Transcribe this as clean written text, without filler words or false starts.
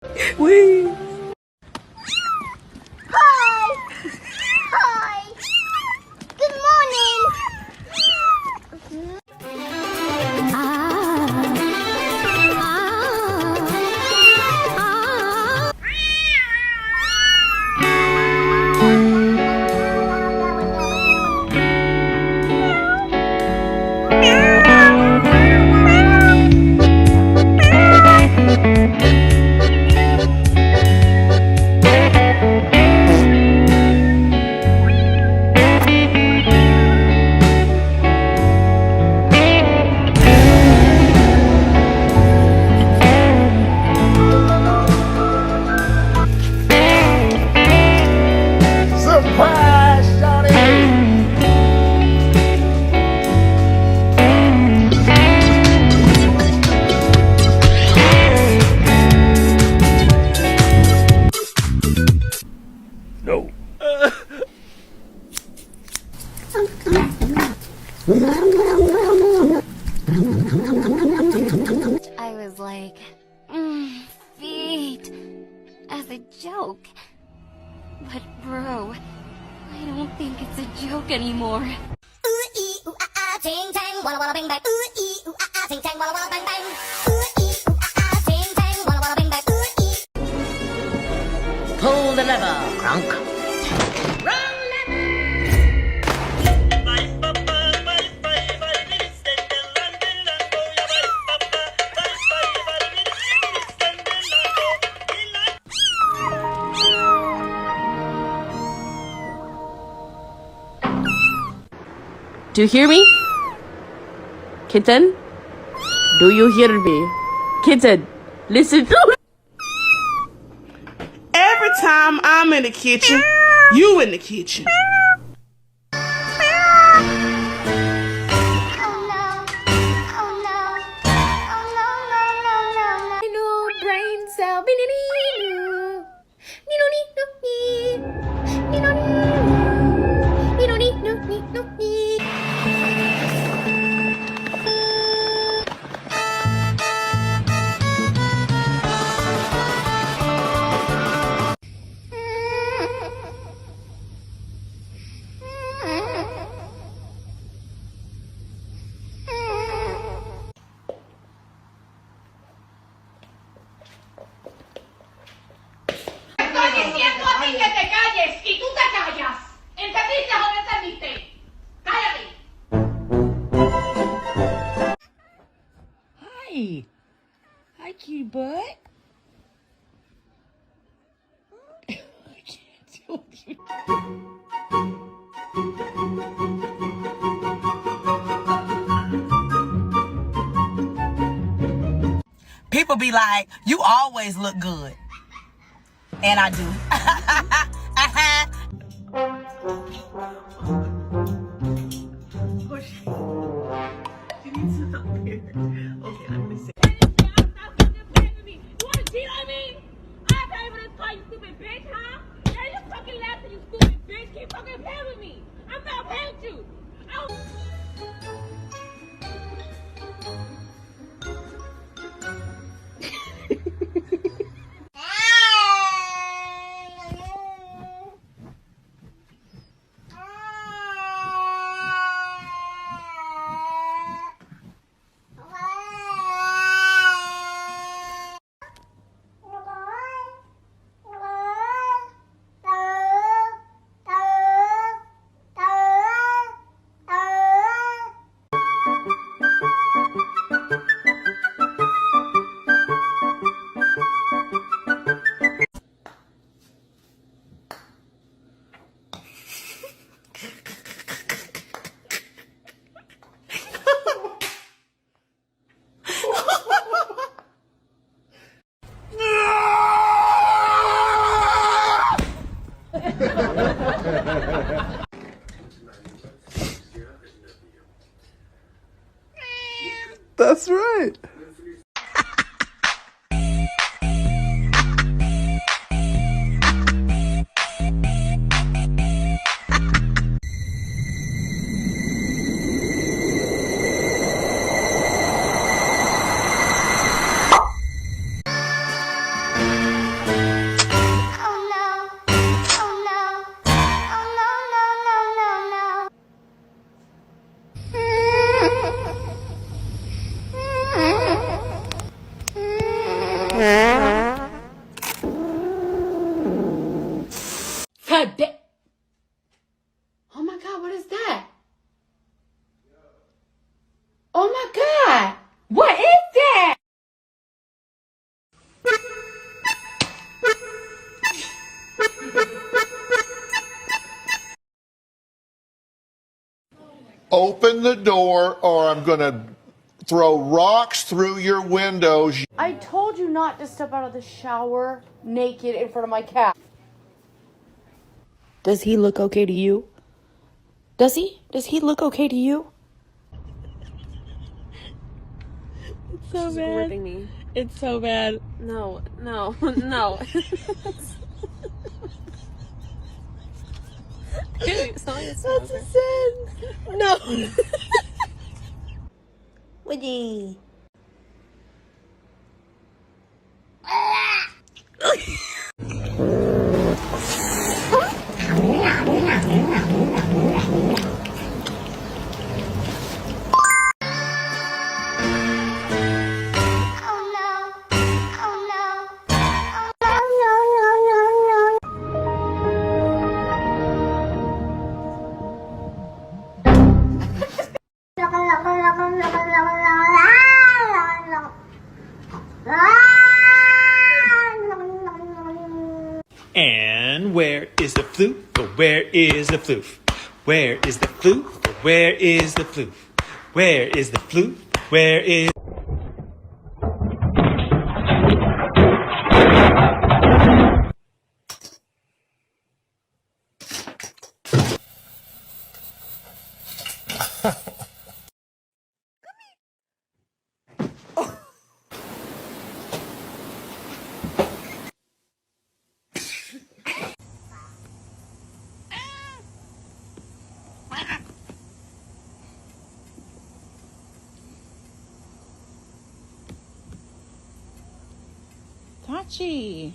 Wee. Hi! Hi! Good morning! Surprise, Johnny. No. I was like, feet, as a joke. But bro, I don't think it's a joke anymore. Ting tang, walla walla bang bang. Ting tang, walla walla bang bang. Ting tang, walla walla bang bang. Pull the lever, Gronk. Do you hear me? Kitten? Do you hear me? Kitten, listen to me. Every time I'm in the kitchen, you in the kitchen. Oh no. Oh no. Oh no, no, no, no, no. No brain cell. Estoy diciendo a ti que te calles y tú te callas. ¿Entendiste o no entendiste? ¡Cállate! Hi. Hi, cute butt. I can't do it. People be like, you always look good. And I do. You need to stop here. Okay, I'm gonna say. You wanna cheat on me? I pay for this car, you stupid bitch, huh? Now you fucking laughing, you stupid bitch. Keep fucking playing with me. I'm not paying you. God damn. Oh my God, what is that? Oh my God. What is that? Open the door or I'm going to throw rocks through your windows. I told you not to step out of the shower naked in front of my cat. Does he look okay to you? Does he? Does he look okay to you? It's so bad. Gripping me. It's so bad. No, no, no. That's a sin. No. Woody. Oh no. Oh no. Oh no. And where is the floof? Or where is the floof? Where is the floof? Or where is the floof? Where is the floof? Where is... Tachi.